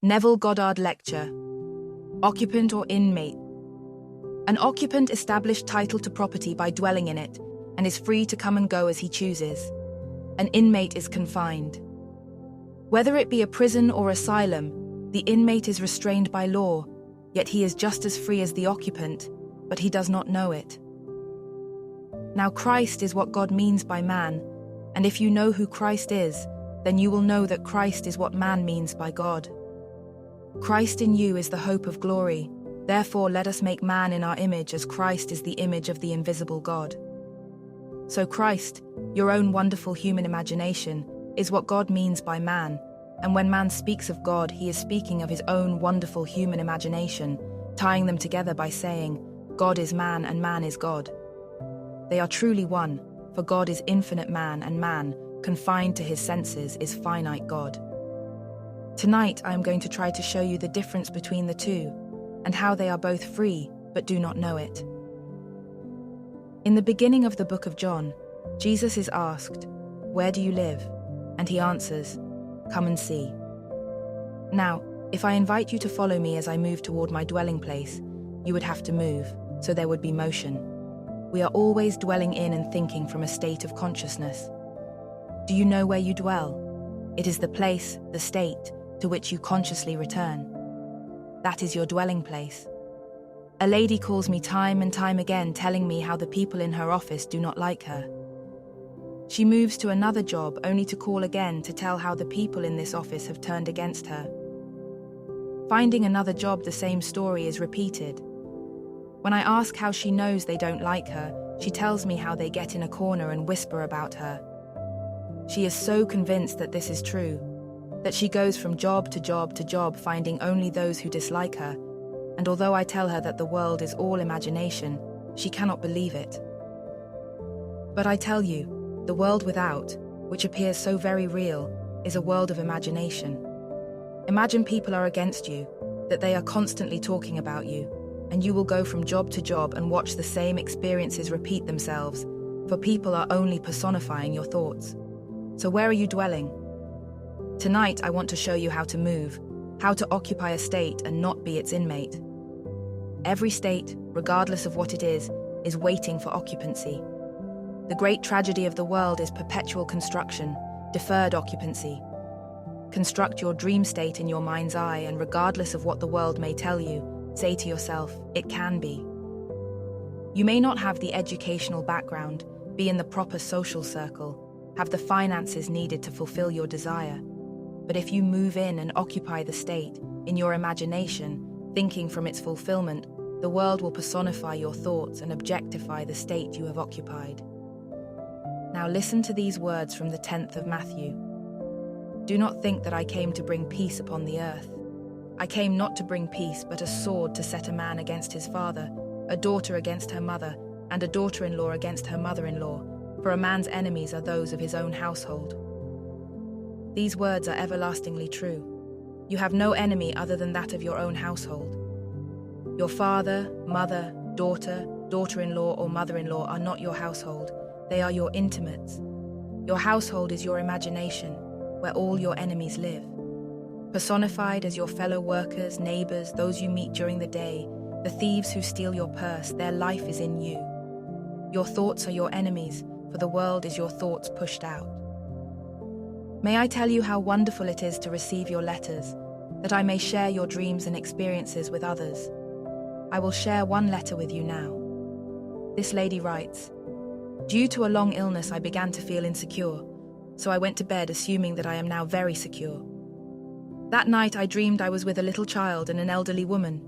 Neville Goddard Lecture. Occupant or inmate. An occupant established title to property by dwelling in it and is free to come and go as he chooses. An inmate is confined. Whether it be a prison or asylum, the inmate is restrained by law, yet he is just as free as the occupant, but he does not know it. Now Christ is what God means by man, and if you know who Christ is, then you will know that Christ is what man means by God. Christ in you is the hope of glory. Therefore, let us make man in our image as Christ is the image of the invisible God. So Christ, your own wonderful human imagination, is what God means by man, and when man speaks of God, he is speaking of his own wonderful human imagination, tying them together by saying, God is man and man is God. They are truly one, for God is infinite man and man, confined to his senses, is finite God. Tonight I am going to try to show you the difference between the two, and how they are both free but do not know it. In the beginning of the book of John, Jesus is asked, "Where do you live?" And he answers, "Come and see." Now, if I invite you to follow me as I move toward my dwelling place, you would have to move, so there would be motion. We are always dwelling in and thinking from a state of consciousness. Do you know where you dwell? It is the place, the state, to which you consciously return. That is your dwelling place. A lady calls me time and time again telling me how the people in her office do not like her. She moves to another job only to call again to tell how the people in this office have turned against her. Finding another job, the same story is repeated. When I ask how she knows they don't like her, she tells me how they get in a corner and whisper about her. She is so convinced that this is true, that she goes from job to job to job finding only those who dislike her, and although I tell her that the world is all imagination, she cannot believe it. But I tell you, the world without, which appears so very real, is a world of imagination. Imagine people are against you, that they are constantly talking about you, and you will go from job to job and watch the same experiences repeat themselves, for people are only personifying your thoughts. So where are you dwelling? Tonight I want to show you how to move, how to occupy a state and not be its inmate. Every state, regardless of what it is waiting for occupancy. The great tragedy of the world is perpetual construction, deferred occupancy. Construct your dream state in your mind's eye, and regardless of what the world may tell you, say to yourself, it can be. You may not have the educational background, be in the proper social circle, have the finances needed to fulfill your desire. But if you move in and occupy the state, in your imagination, thinking from its fulfillment, the world will personify your thoughts and objectify the state you have occupied. Now listen to these words from the 10th of Matthew. Do not think that I came to bring peace upon the earth. I came not to bring peace, but a sword to set a man against his father, a daughter against her mother, and a daughter-in-law against her mother-in-law, for a man's enemies are those of his own household. These words are everlastingly true. You have no enemy other than that of your own household. Your father, mother, daughter, daughter-in-law or mother-in-law are not your household. They are your intimates. Your household is your imagination, where all your enemies live. Personified as your fellow workers, neighbors, those you meet during the day, the thieves who steal your purse, their life is in you. Your thoughts are your enemies, for the world is your thoughts pushed out. May I tell you how wonderful it is to receive your letters, that I may share your dreams and experiences with others. I will share one letter with you now. This lady writes, "Due to a long illness, I began to feel insecure, so I went to bed assuming that I am now very secure. That night I dreamed I was with a little child and an elderly woman.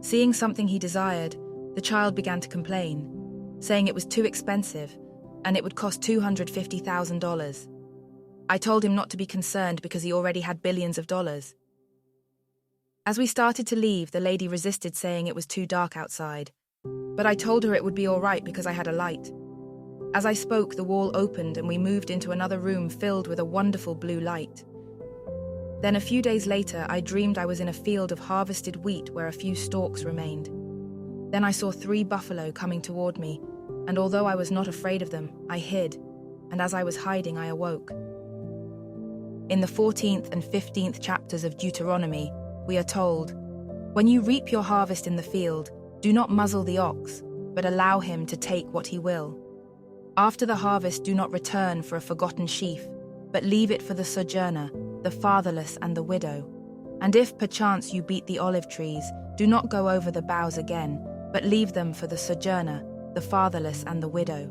Seeing something he desired, the child began to complain, saying it was too expensive and it would cost $250,000. I told him not to be concerned because he already had billions of dollars. As we started to leave, the lady resisted saying it was too dark outside, but I told her it would be all right because I had a light. As I spoke, the wall opened and we moved into another room filled with a wonderful blue light. Then a few days later, I dreamed I was in a field of harvested wheat where a few stalks remained. Then I saw 3 buffalo coming toward me, and although I was not afraid of them, I hid, and as I was hiding, I awoke. In the 14th and 15th chapters of Deuteronomy, we are told, "When you reap your harvest in the field, do not muzzle the ox, but allow him to take what he will. After the harvest, do not return for a forgotten sheaf, but leave it for the sojourner, the fatherless and the widow. And if perchance you beat the olive trees, do not go over the boughs again, but leave them for the sojourner, the fatherless and the widow.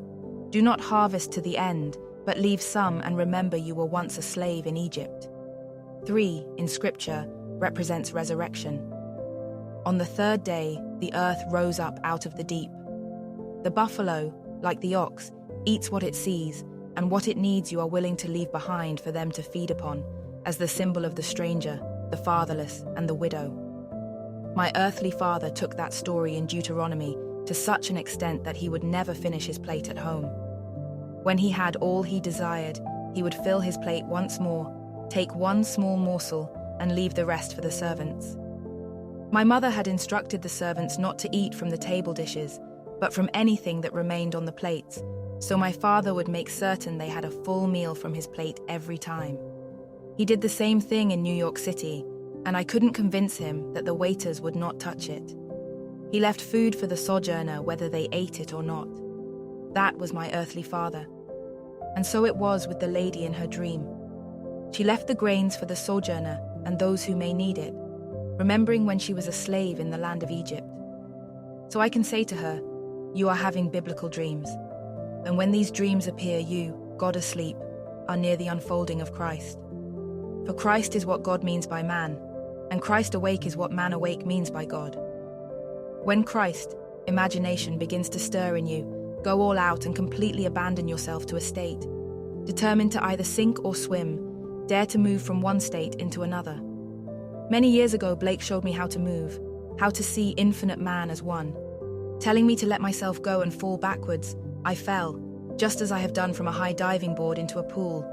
Do not harvest to the end, but leave some and remember you were once a slave in Egypt." 3 in Scripture represents resurrection. On the third day, the earth rose up out of the deep. The buffalo, like the ox, eats what it sees, and what it needs you are willing to leave behind for them to feed upon, as the symbol of the stranger, the fatherless, and the widow. My earthly father took that story in Deuteronomy to such an extent that he would never finish his plate at home. When he had all he desired, he would fill his plate once more, take one small morsel, and leave the rest for the servants. My mother had instructed the servants not to eat from the table dishes, but from anything that remained on the plates, so my father would make certain they had a full meal from his plate every time. He did the same thing in New York City, and I couldn't convince him that the waiters would not touch it. He left food for the sojourner whether they ate it or not. That was my earthly father. And so it was with the lady in her dream. She left the grains for the sojourner and those who may need it, remembering when she was a slave in the land of Egypt. So I can say to her, "You are having biblical dreams. And when these dreams appear, you, God asleep, are near the unfolding of Christ. For Christ is what God means by man, and Christ awake is what man awake means by God. When Christ, imagination, begins to stir in you, go all out and completely abandon yourself to a state. Determined to either sink or swim, dare to move from one state into another. Many years ago, Blake showed me how to move, how to see infinite man as one. Telling me to let myself go and fall backwards, I fell, just as I have done from a high diving board into a pool.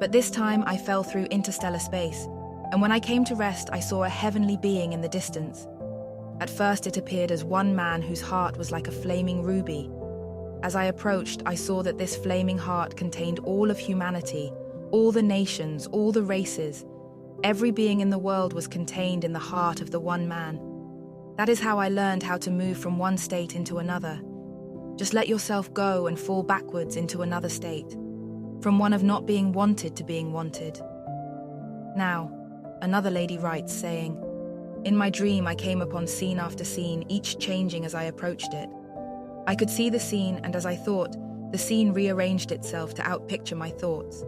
But this time I fell through interstellar space, and when I came to rest, I saw a heavenly being in the distance. At first it appeared as one man whose heart was like a flaming ruby. As I approached, I saw that this flaming heart contained all of humanity, all the nations, all the races. Every being in the world was contained in the heart of the one man. That is how I learned how to move from one state into another. Just let yourself go and fall backwards into another state, from one of not being wanted to being wanted. Now, another lady writes, saying, "In my dream I came upon scene after scene, each changing as I approached it. I could see the scene, and as I thought, the scene rearranged itself to outpicture my thoughts.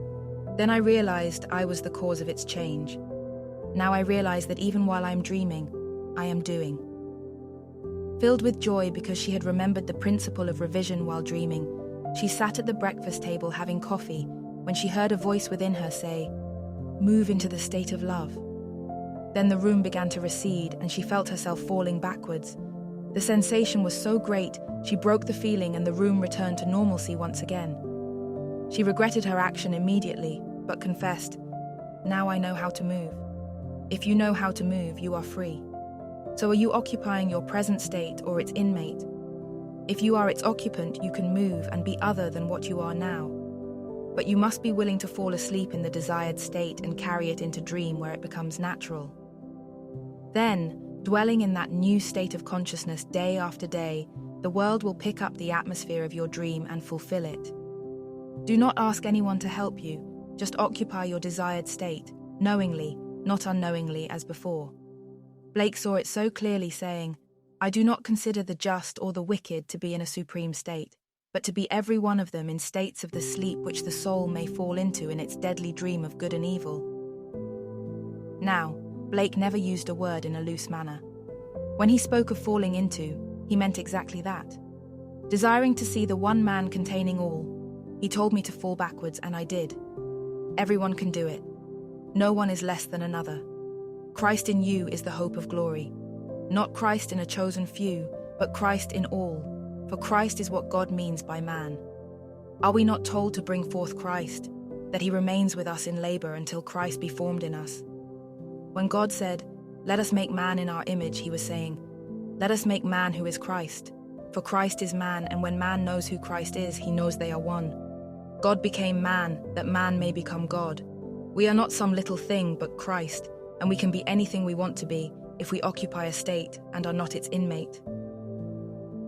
Then I realized I was the cause of its change. Now I realize that even while I'm dreaming, I am doing." Filled with joy because she had remembered the principle of revision while dreaming, she sat at the breakfast table having coffee when she heard a voice within her say, "Move into the state of love." Then the room began to recede and she felt herself falling backwards. The sensation was so great, she broke the feeling and the room returned to normalcy once again. She regretted her action immediately, but confessed, "Now I know how to move." If you know how to move, you are free. So are you occupying your present state or its inmate? If you are its occupant, you can move and be other than what you are now. But you must be willing to fall asleep in the desired state and carry it into dream where it becomes natural. Then, dwelling in that new state of consciousness day after day, the world will pick up the atmosphere of your dream and fulfill it. Do not ask anyone to help you, just occupy your desired state, knowingly, not unknowingly as before. Blake saw it so clearly, saying, "I do not consider the just or the wicked to be in a supreme state, but to be every one of them in states of the sleep which the soul may fall into in its deadly dream of good and evil." Now, Blake never used a word in a loose manner. When he spoke of falling into, he meant exactly that. Desiring to see the one man containing all, he told me to fall backwards, and I did. Everyone can do it. No one is less than another. Christ in you is the hope of glory. Not Christ in a chosen few, but Christ in all, for Christ is what God means by man. Are we not told to bring forth Christ, that he remains with us in labor until Christ be formed in us? When God said, "Let us make man in our image," he was saying, "Let us make man who is Christ, for Christ is man, and when man knows who Christ is, he knows they are one. God became man, that man may become God. We are not some little thing, but Christ, and we can be anything we want to be if we occupy a state and are not its inmate.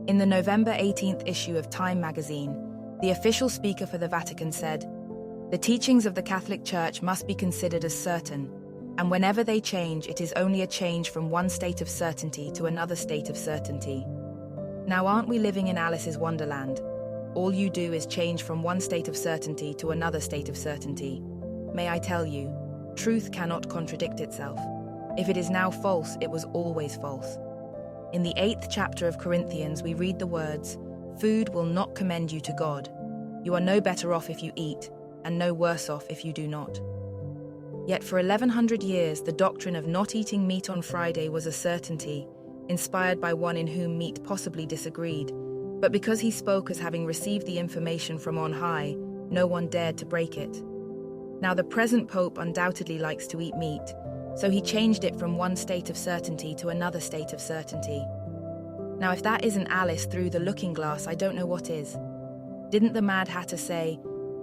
In the November 18th issue of Time magazine, the official speaker for the Vatican said, "The teachings of the Catholic Church must be considered as certain, and whenever they change, it is only a change from one state of certainty to another state of certainty." Now, aren't we living in Alice's Wonderland? All you do is change from one state of certainty to another state of certainty. May I tell you, truth cannot contradict itself. If it is now false, it was always false. In the 8th chapter of Corinthians, we read the words, "Food will not commend you to God. You are no better off if you eat, and no worse off if you do not." Yet for 1100 years, the doctrine of not eating meat on Friday was a certainty, inspired by one in whom meat possibly disagreed. But because he spoke as having received the information from on high, no one dared to break it. Now the present Pope undoubtedly likes to eat meat, so he changed it from one state of certainty to another state of certainty. Now if that isn't Alice through the looking glass, I don't know what is. Didn't the Mad Hatter say,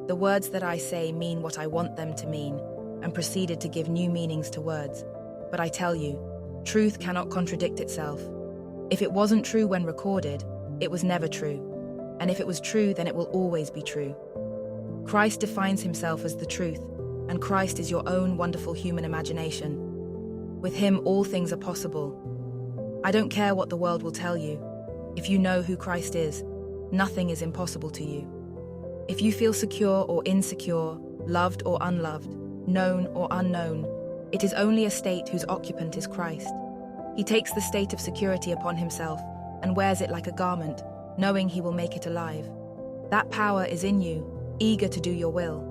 "The words that I say mean what I want them to mean," and proceeded to give new meanings to words? But I tell you, truth cannot contradict itself. If it wasn't true when recorded, it was never true. And if it was true, then it will always be true. Christ defines himself as the truth, and Christ is your own wonderful human imagination. With him, all things are possible. I don't care what the world will tell you. If you know who Christ is, nothing is impossible to you. If you feel secure or insecure, loved or unloved, known or unknown, it is only a state whose occupant is Christ. He takes the state of security upon himself and wears it like a garment, knowing he will make it alive. That power is in you, eager to do your will.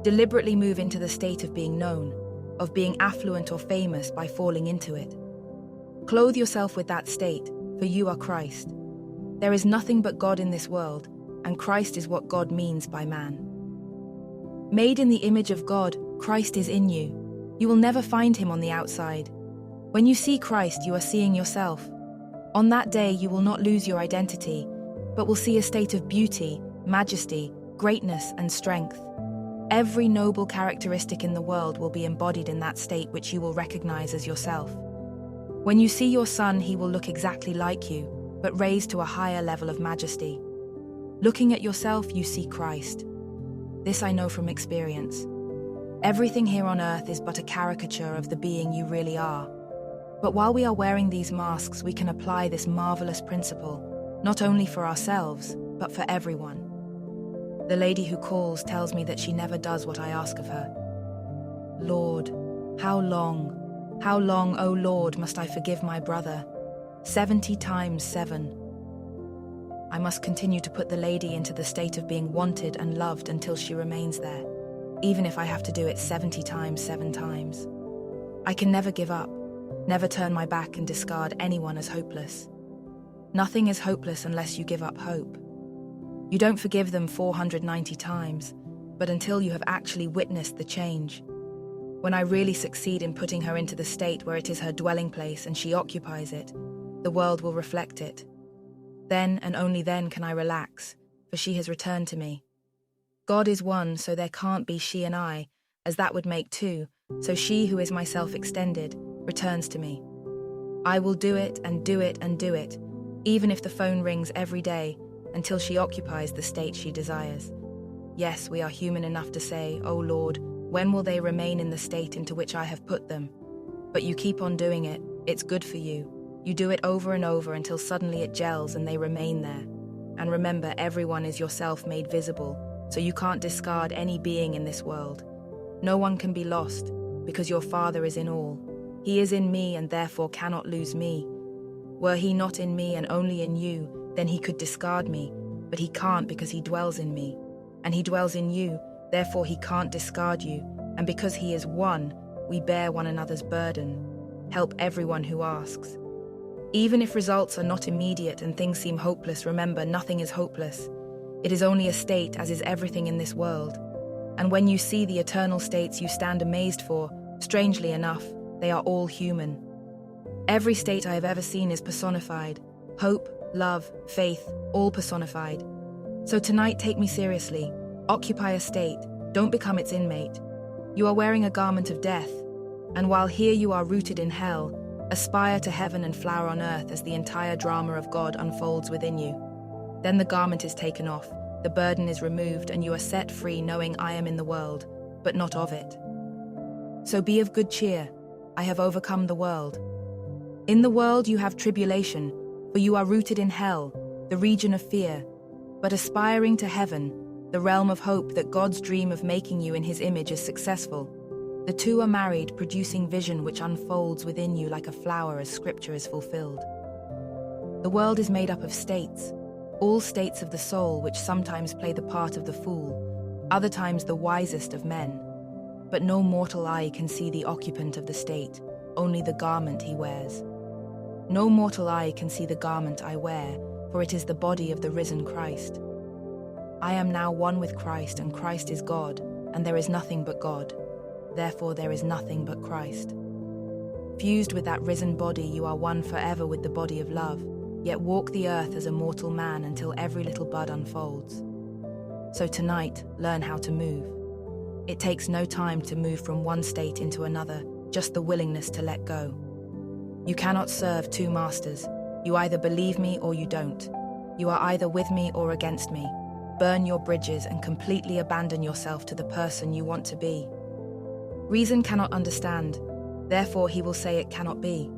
Deliberately move into the state of being known, of being affluent or famous by falling into it. Clothe yourself with that state, for you are Christ. There is nothing but God in this world, and Christ is what God means by man. Made in the image of God, Christ is in you. You will never find him on the outside. When you see Christ, you are seeing yourself. On that day, you will not lose your identity, but will see a state of beauty, majesty, greatness, and strength. Every noble characteristic in the world will be embodied in that state which you will recognize as yourself. When you see your son, he will look exactly like you, but raised to a higher level of majesty. Looking at yourself, you see Christ. This I know from experience. Everything here on earth is but a caricature of the being you really are. But while we are wearing these masks, we can apply this marvelous principle, not only for ourselves, but for everyone. The lady who calls tells me that she never does what I ask of her. Lord, how long, O Lord, must I forgive my brother? 70 times 7. I must continue to put the lady into the state of being wanted and loved until she remains there, even if I have to do it 70 times 7 times. I can never give up, never turn my back and discard anyone as hopeless. Nothing is hopeless unless you give up hope. You don't forgive them 490 times, but until you have actually witnessed the change. When I really succeed in putting her into the state where it is her dwelling place and she occupies it, the world will reflect it. Then and only then can I relax, for she has returned to me. God is one, so there can't be she and I, as that would make two, so she who is myself extended returns to me. I will do it and do it and do it, even if the phone rings every day, until she occupies the state she desires. Yes, we are human enough to say, "Oh Lord, when will they remain in the state into which I have put them?" But you keep on doing it, it's good for you. You do it over and over until suddenly it gels and they remain there. And remember, everyone is yourself made visible, so you can't discard any being in this world. No one can be lost, because your Father is in all. He is in me and therefore cannot lose me. Were he not in me and only in you, then he could discard me, but he can't because he dwells in me. And he dwells in you, therefore he can't discard you, and because he is one, we bear one another's burden. Help everyone who asks. Even if results are not immediate and things seem hopeless, remember, nothing is hopeless. It is only a state, as is everything in this world. And when you see the eternal states you stand amazed for, strangely enough, they are all human. Every state I have ever seen is personified. Hope, love, faith, all personified. So tonight, take me seriously. Occupy a state. Don't become its inmate. You are wearing a garment of death, and while here you are rooted in hell, aspire to heaven and flower on earth as the entire drama of God unfolds within you. Then the garment is taken off, the burden is removed, and you are set free knowing I am in the world, but not of it. So be of good cheer, I have overcome the world. In the world you have tribulation, for you are rooted in hell, the region of fear, but aspiring to heaven, the realm of hope that God's dream of making you in His image is successful. The two are married, producing vision which unfolds within you like a flower as Scripture is fulfilled. The world is made up of states, all states of the soul which sometimes play the part of the fool, other times the wisest of men. But no mortal eye can see the occupant of the state, only the garment he wears. No mortal eye can see the garment I wear, for it is the body of the risen Christ. I am now one with Christ, and Christ is God, and there is nothing but God. Therefore there is nothing but Christ. Fused with that risen body, you are one forever with the body of love, yet walk the earth as a mortal man until every little bud unfolds. So tonight, learn how to move. It takes no time to move from one state into another, just the willingness to let go. You cannot serve two masters. You either believe me or you don't. You are either with me or against me. Burn your bridges and completely abandon yourself to the person you want to be. Reason cannot understand, therefore he will say it cannot be.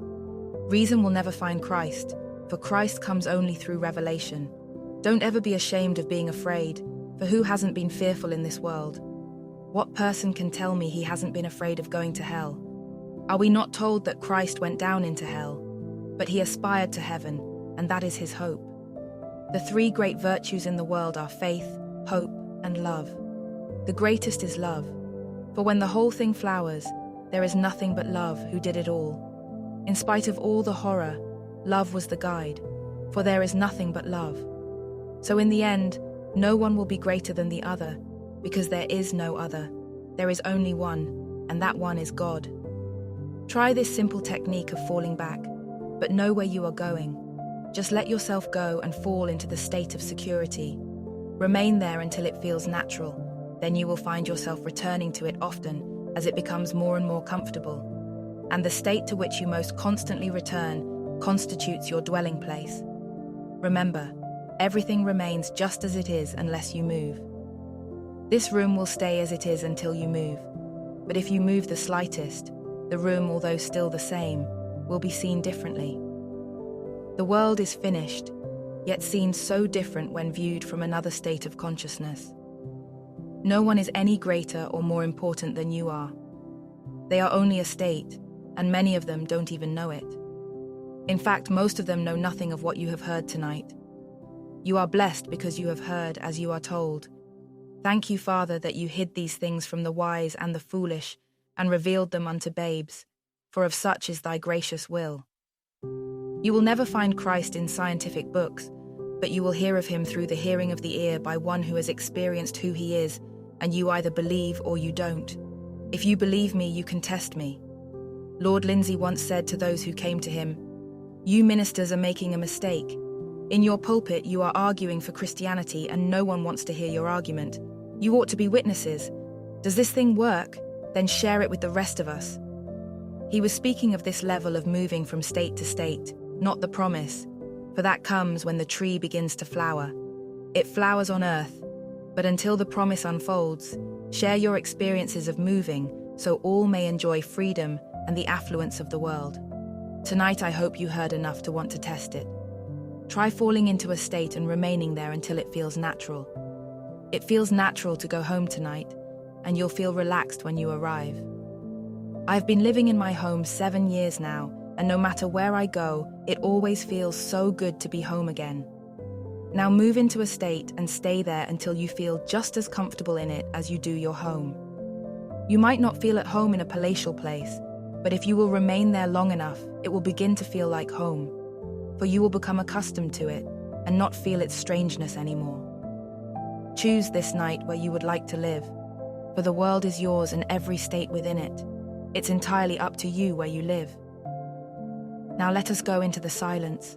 Reason will never find Christ, for Christ comes only through revelation. Don't ever be ashamed of being afraid, for who hasn't been fearful in this world? What person can tell me he hasn't been afraid of going to hell? Are we not told that Christ went down into hell, but he aspired to heaven, and that is his hope? The three great virtues in the world are faith, hope, and love. The greatest is love. For when the whole thing flowers, there is nothing but love who did it all. In spite of all the horror, love was the guide, for there is nothing but love. So in the end, no one will be greater than the other, because there is no other. There is only one, and that one is God. Try this simple technique of falling back, but know where you are going. Just let yourself go and fall into the state of security. Remain there until it feels natural. Then you will find yourself returning to it often as it becomes more and more comfortable. And the state to which you most constantly return constitutes your dwelling place. Remember, everything remains just as it is unless you move. This room will stay as it is until you move. But if you move the slightest, the room, although still the same, will be seen differently. The world is finished, yet seen so different when viewed from another state of consciousness. No one is any greater or more important than you are. They are only a state, and many of them don't even know it. In fact, most of them know nothing of what you have heard tonight. You are blessed because you have heard as you are told. Thank you, Father, that you hid these things from the wise and the foolish, and revealed them unto babes, for of such is thy gracious will. You will never find Christ in scientific books, but you will hear of him through the hearing of the ear by one who has experienced who he is, and you either believe or you don't. If you believe me, you can test me. Lord Lindsay once said to those who came to him, "You ministers are making a mistake. In your pulpit you are arguing for Christianity and no one wants to hear your argument. You ought to be witnesses. Does this thing work? Then share it with the rest of us." He was speaking of this level of moving from state to state, not the promise, for that comes when the tree begins to flower. It flowers on earth, but until the promise unfolds, share your experiences of moving so all may enjoy freedom and the affluence of the world. Tonight I hope you heard enough to want to test it. Try falling into a state and remaining there until it feels natural. It feels natural to go home tonight, and you'll feel relaxed when you arrive. I've been living in my home 7 years now, and no matter where I go, it always feels so good to be home again. Now move into a state and stay there until you feel just as comfortable in it as you do your home. You might not feel at home in a palatial place, but if you will remain there long enough, it will begin to feel like home, for you will become accustomed to it and not feel its strangeness anymore. Choose this night where you would like to live, for the world is yours and every state within it. It's entirely up to you where you live. Now let us go into the silence.